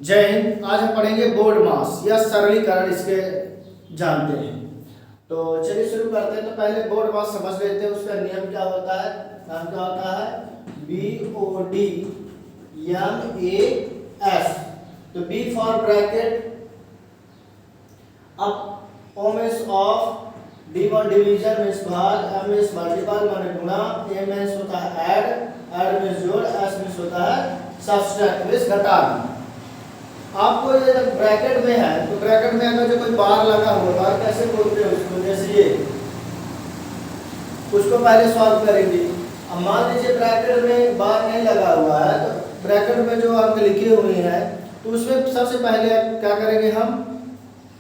जय हिंद। आज हम पढ़ेंगे बोर्ड मास या सरलीकरण इसके जानते हैं। तो चलिए शुरू करते हैं। तो पहले बोर्ड मास समझ लेते हैं, उसका नियम क्या होता है। नाम क्या होता है, BODMAS। तो B फॉर ब्रैकेट, अब O means of, D means division means भाग, M मीन्स मल्टीपल माने गुणा, A मीन्स होता है ऐड मीन्स जोड़, S मीन्स होता है सब्सट्रैक्ट मीन्स घटाना। आपको ये जब ब्रैकेट में है तो ब्रैकेट में अगर जो कोई बार लगा हुआ, बार कैसे बोलते हैं उसको, जैसे ये, उसको पहले सॉल्व करेंगे। अब मान लीजिए ब्रैकेट में बार नहीं लगा हुआ है, तो ब्रैकेट में जो अंक लिखे हुए हैं तो उसमें सबसे पहले क्या करेंगे हम,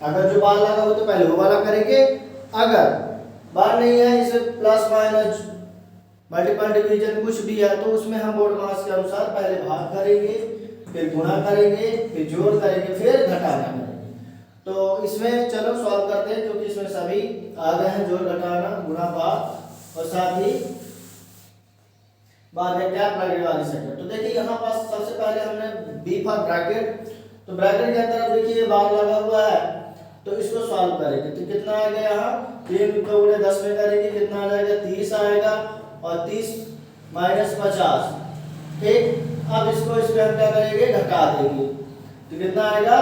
अगर जो बार लगा हो तो पहले वो वाला करेंगे, अगर बार नहीं है, इसे प्लस माइनस मल्टीपल डिवीजन कुछ भी है तो उसमें हम बोर्ड मास के अनुसार पहले भाग करेंगे, फिर गुणा करेंगे, फिर जोड़ करेंगे, फिर घटाना करेंगे। तो इसमें चलो सॉल्व करते हैं, क्योंकि इसमें सभी आ गए हैं, जोड़ घटाना गुणा भाग और साथ ही बाद में क्या ब्रैकेट वाली सेक्टर। तो देखिए यहाँ पास सबसे पहले हमने बी फॉर ब्रैकेट, तो ब्रैकेट के अंदर देखिए बार लगा हुआ है, तो इसको सॉल्व करेंगे। तो कितना आएगा, यहाँ 3 को गुणे 10 में करेंगे, कितना आ जाएगा 30 आएगा, और 30 माइनस 50, ठीक। अब इसको इसमें हम क्या करेंगे, घटा देंगे, तो कितना आएगा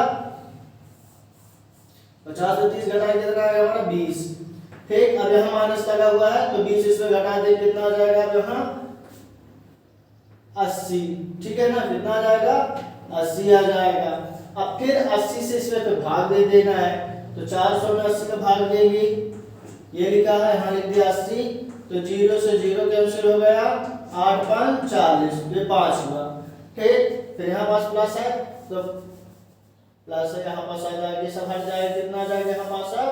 50 से 30 घटाएंगे, कितना आएगा हमारा 20, ठीक। अब यहाँ माइनस लगा हुआ है तो 20 इसमें घटा देंगे, कितना आ जाएगा अब यहाँ 80, ठीक है ना, कितना आ जाएगा 80 आ जाएगा। अब फिर 80 से इसमें फिर भाग दे देना है, तो 400 में 80 का भाग देंगे, ये लिखा है, यहाँ लिख दिया 80, तो 0 से 0 कैंसिल हो गया, 8 5 40, ये 5 हुआ, ठीक। फिर यहाँ पास प्लस है तो प्लस है, यहाँ पास आ जाएगा, सब हट जाएगा, कितना आ जाएगा यहाँ पास अब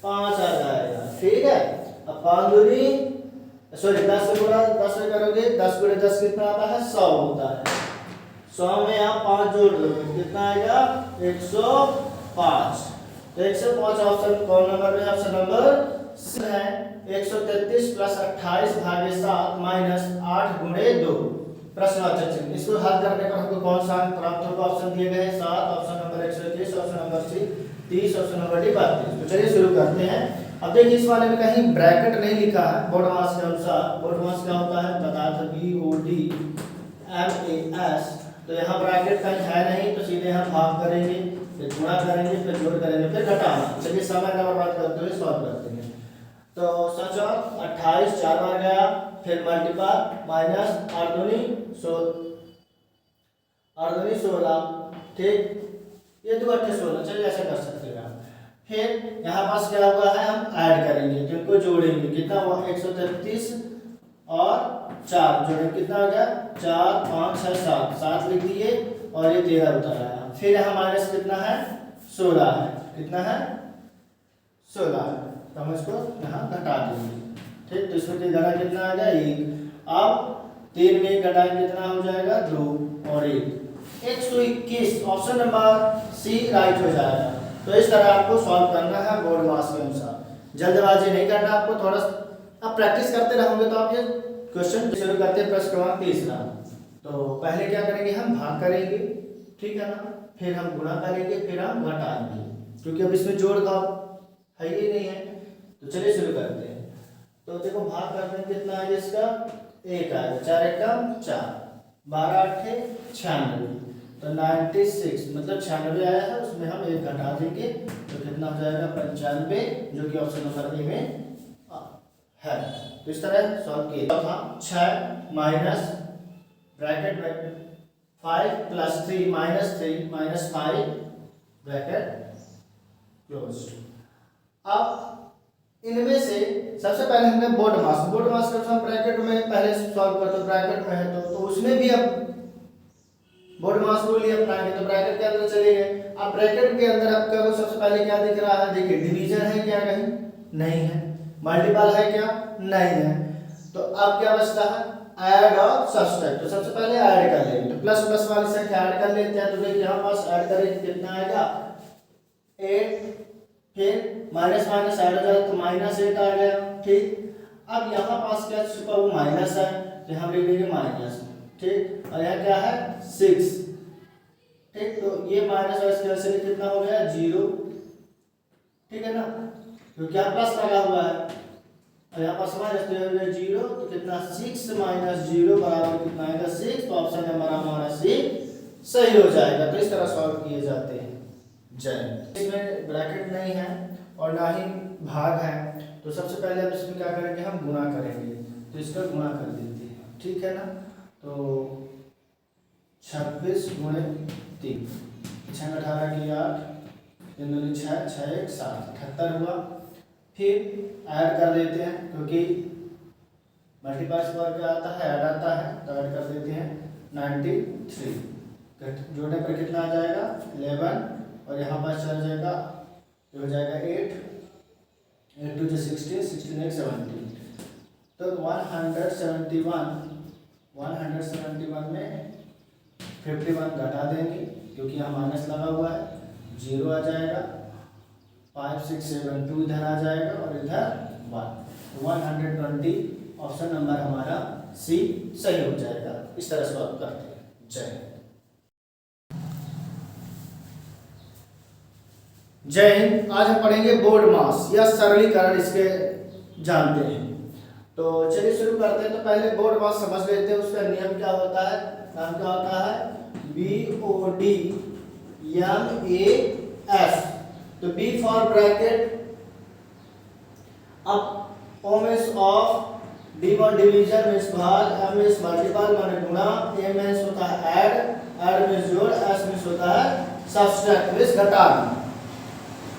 5 आ जाएगा, ठीक है। अब 5 दूनी सॉरी 10 से गुणा 10 से करोगे, 10 गुणे 10 कितना आता है 100 होता है। 100 में आप 5 जोड़ दोगे, कितना आएगा 105। तो 105 ऑप्शन कौन नंबर में, ऑप्शन नंबर है 133 प्लस 28 भागे 7 माइनस 8 गुणे 2 प्रश्नवाचक चिन्ह। इसको हल करने पर हमको कौन सा अंक प्राप्त होगा, ऑप्शन दिए गए हैं 7, option number 131, option number C 30, option number D 32। तो चलिए शुरू करते हैं। अब देखिए इस वाले में कहीं ब्रैकेट नहीं लिखा है बोर्ड मास के अनुसार। बोर्ड मास क्या होता है बता दो, BODMAS। तो यहाँ ब्रैकेट कहीं है नहीं, तो सीधे हम भाग करेंगे, फिर गुणा करेंगे, फिर जोड़ करेंगे, फिर घटाना। चलिए समय का बर्बाद करते हुए सॉल्व करते हैं। तो सोचो 28 4 बार गया, फिर मल्टीपल माइनस 8 दूनी 16, ठीक। ये 2 8 16, चलिए ऐसा कर सकते हैं आप। फिर यहाँ पास क्या हुआ है, हम ऐड करेंगे, तो इनको जोड़ेंगे, कितना हुआ 133 और 4 जोड़ेंगे, कितना हो गया 4 5 6 7, 7 लिख दिए और ये 13 उतर आया। फिर यहाँ माइनस कितना है 16 है, कितना है 16 है, तो हम इसको यहाँ घटा देंगे, ठीक। तो इसमें घटा कितना आ गया 1। अब 3 में घटाएंगे, कितना हो जाएगा 2 और 1, 121। ऑप्शन नंबर सी राइट हो जाएगा। तो इस तरह आपको सॉल्व करना है बोर्ड मास के अनुसार, जल्दबाजी नहीं करना आपको, थोड़ा आप प्रैक्टिस करते रहोगे तो आप ये क्वेश्चन शुरू करते हैं। प्रश्न क्रमांक 3। तो पहले क्या करेंगे, हम भाग करेंगे, ठीक है ना, फिर हम गुणा करेंगे, फिर हम घटाएंगे, क्योंकि अब इसमें जोड़ का है ही नहीं है। तो चलिए शुरू करते हैं। तो देखो भाग करते हैं, कितना आएगा इसका 1 आएगा, 4 एकम 4, 12 8 96, तो 96 मतलब 96 आया है, उसमें हम 1 घटा देंगे, तो कितना हो जाएगा 95, जो कि ऑप्शन नंबर ए में है। तो इस तरह सॉल्व किया था। 6 माइनस ब्रैकेट में 5 plus 3 minus 3 minus 5 bracket close. अब इनमें से सबसे पहले हमने बोर्ड मास का ब्रैकेट में पहले सॉल्व करते, तो ब्रैकेट में है तो उसमें भी अब बोर्ड मास रूल ही अपनाएंगे, तो ब्रैकेट के अंदर चले गए। अब ब्रैकेट के अंदर आपको सबसे पहले क्या दिख रहा है, देखिए डिवीजन है क्या, कहीं नहीं है, मल्टीपल है क्या, नहीं है। तो अब क्या बचता है ऐड और सब्सट्रैक्ट। तो सबसे पहले ऐड कर लेंगे, तो प्लस प्लस वाली संख्या ऐड कर लेते हैं। तो देखिए यहाँ पास ऐड करेंगे, कितना आएगा 8, फिर माइनस माइनस ऐड हो जाए तो -8 आ गया, ठीक। अब यहाँ पास क्या छुपा वो माइनस है, तो हम लिख देंगे माइनस, ठीक। और यहाँ क्या है 6, ठीक, तो ये माइनस और इसके वजह से कितना हो गया 0, ठीक है ना, क्योंकि यहाँ प्लस लगा हुआ है और यहाँ पास माइनस तो हो गया 0, तो कितना 6 माइनस 0 बराबर कितना आएगा 6, तो ऑप्शन नंबर हमारा सी सही हो जाएगा। तो इस तरह सॉल्व किए जाते हैं। जय, इसमें ब्रैकेट नहीं है और ना ही भाग है, तो सबसे पहले हम इसमें क्या करेंगे, हम गुणा करेंगे, तो इसका गुणा कर देते हैं, ठीक है ना। तो 26 गुणे 3, 6 18 की 8, 3 दूनी 6, 6 1 7, 78 हुआ। फिर ऐड कर देते हैं, क्योंकि मल्टीप्लाई से क्या आता है, ऐड आता है, तो ऐड कर देते हैं 93, जोड़ने पर कितना आ जाएगा 11, और यहाँ पर चल जाएगा, हो जाएगा 8, 8 2 16, 16 1 17, तो 171 में 51 घटा देंगे, क्योंकि यहाँ माइनस लगा हुआ है, 0 आ जाएगा, 5 6 7 2 इधर आ जाएगा और इधर 1, 120, ऑप्शन नंबर हमारा सी सही हो जाएगा। इस तरह सॉल्व करते हैं। जय हिंद। आज हम पढ़ेंगे बोर्ड मास या सरलीकरण इसके जानते हैं। तो चलिए शुरू करते हैं। तो पहले बोर्ड मास समझ लेते हैं, उसका नियम क्या होता है, नाम क्या होता है, BOD MAS। तो B फॉर ब्रैकेट, अब O means of, D means division means भाग, M मींस मल्टीपल माने गुणा, A मींस होता है ऐड मींस जोड़, S मींस होता है सब्सट्रैक्ट मींस घटाना।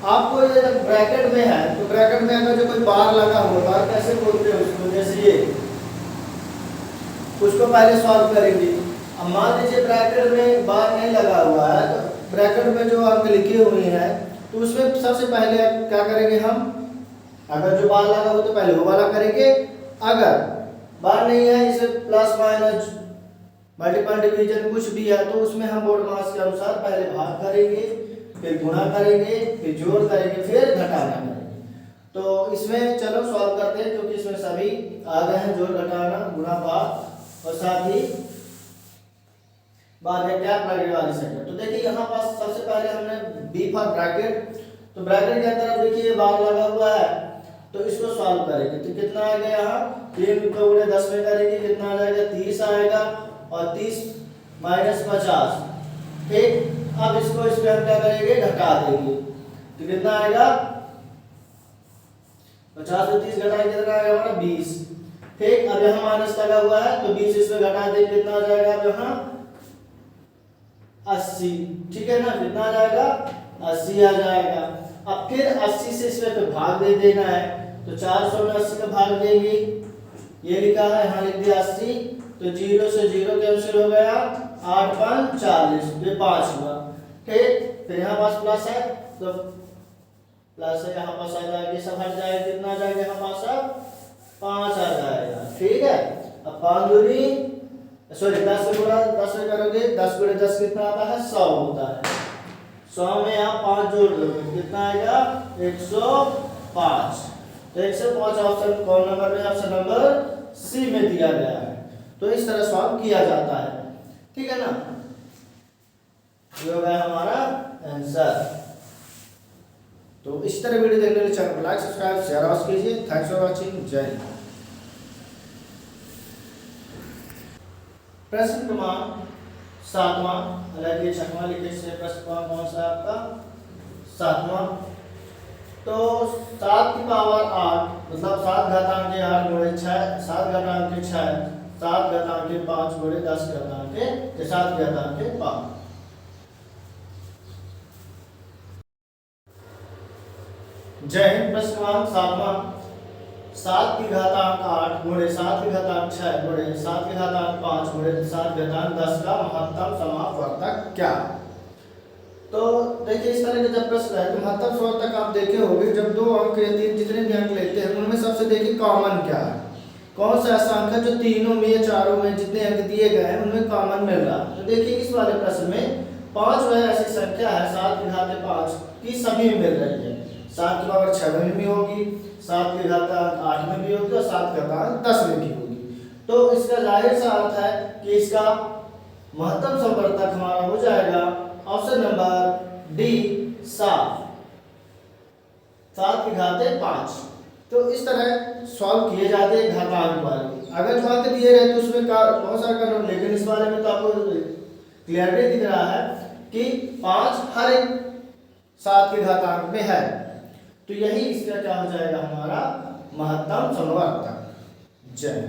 आपको ये जब ब्रैकेट में है, तो ब्रैकेट में अगर जो कोई बार लगा हुआ, बार कैसे बोलते हैं उसको, जैसे ये, उसको पहले सॉल्व करेंगे। अब मान लीजिए ब्रैकेट में बार नहीं लगा हुआ है, तो ब्रैकेट में जो अंक लिखे हुए हैं, तो उसमें सबसे पहले क्या करेंगे हम, अगर जो बार लगा हो तो पहले वो वाला करेंगे, अगर बार नहीं है, इसे प्लस माइनस मल्टीपल डिवीजन कुछ भी है, तो उसमें हम बोर्ड मास के अनुसार पहले भाग करेंगे, फिर गुणा करेंगे, फिर जोड़ करेंगे, फिर घटाना करेंगे। तो इसमें चलो सॉल्व करते हैं, क्योंकि इसमें सभी आ गए हैं, जोड़ घटाना गुणा भाग और साथ ही बाद में क्या ब्रैकेट वाली संख्या। तो देखिए यहाँ पास सबसे पहले हमने B फॉर ब्रैकेट, तो ब्रैकेट के अंदर देखिए बार लगा हुआ है, तो इसको सॉल्व करेंगे। तो कितना आएगा, यहाँ 3 को गुणे 10 में करेंगे, कितना आ जाएगा 30 आएगा, और 30 माइनस 50, ठीक। अब इसको इसमें हम क्या करेंगे, घटा देंगे, तो कितना आएगा 50 से 30 घटाएंगे, कितना आएगा हमारा 20, ठीक। अब यहाँ माइनस लगा हुआ है, तो 20 इसमें घटा देंगे, कितना आ जाएगा अब यहाँ 80, ठीक है ना, कितना आ जाएगा 80 आ जाएगा। अब फिर 80 से इसमें तो भाग दे देना है, तो 400 में 80 का भाग देंगे, ये लिखा है, यहाँ लिख दिया 80, तो 0 से 0 कैंसिल हो गया, 8 5 40, ये 5 हुआ, ठीक। फिर यहाँ पास प्लस है, तो प्लस है, यहाँ पास आ जाएगा, सब हट जाएगा, कितना आ जाएगा यहाँ पास अब 5 आ जाएगा, ठीक है। अब 5 दूनी सॉरी 10 से गुणा 10 से करोगे, 10 गुणे 10 कितना आता है 100 होता है, 100 में आप 5 जोड़ दोगे, कितना आएगा 105। तो 105 ऑप्शन कौन नंबर में, ऑप्शन नंबर सी में दिया गया है। तो इस तरह सॉल्व किया जाता है, ठीक है ना। ये हो गया हमारा आंसर। तो इस तरह वीडियो देखने के लिए चैनल को लाइक सब्सक्राइब शेयर और कीजिए। Thanks for watching. जय हिंद। प्रश्न क्रमांक 7वां, हालांकि 6वां लिखे से प्रश्न क्रमांक कौन सा आपका 7वां। तो 7 की पावर 8 मतलब 7 घातांक 8 गुणे 6, 7 घातांक 6, 7 घातांक 5 गुणे 10 घातांक 7 घातांक 5। जय हिंद। प्रश्न क्रमांक 7वां, 7 की घातांक 8 गुणे 7 की घातांक 6 गुणे 7 की घातांक 5 गुणे 7 घातांक 10 का महत्तम समापवर्तक क्या। तो देखिए इस तरह के जब प्रश्न है, तो महत्तम समापवर्तक आप देखे होंगे, जब दो अंक या तीन जितने भी अंक लेते हैं, उनमें सबसे देखिए कॉमन क्या है, कौन सा ऐसा अंक है जो तीनों में या चारों में जितने अंक दिए गए हैं उनमें कॉमन मिल रहा है। तो देखिए इस वाले प्रश्न में 5 वह ऐसी संख्या है 7 की घात 5 की सभी में मिल रही है, 7 की पावर 6 में भी होगी, 7 की घातांक 8 में भी होगी और 7 की घातांक 10 में भी होगी। तो इसका जाहिर सा अर्थ है कि इसका महत्तम समापवर्तक हमारा हो जाएगा ऑप्शन नंबर डी 7, 7 की घात 5। तो इस तरह सॉल्व किए जाते हैं घातांक वाले। अगर जो अंक दिए रहे तो उसमें बहुत सारा करना, लेकिन इस वाले में तो आपको क्लियरली दिख रहा है कि 5 हर एक 7 के घातांक में है। तो यही इसका क्या हो जाएगा, हमारा महत्तम समवर्तक। जय।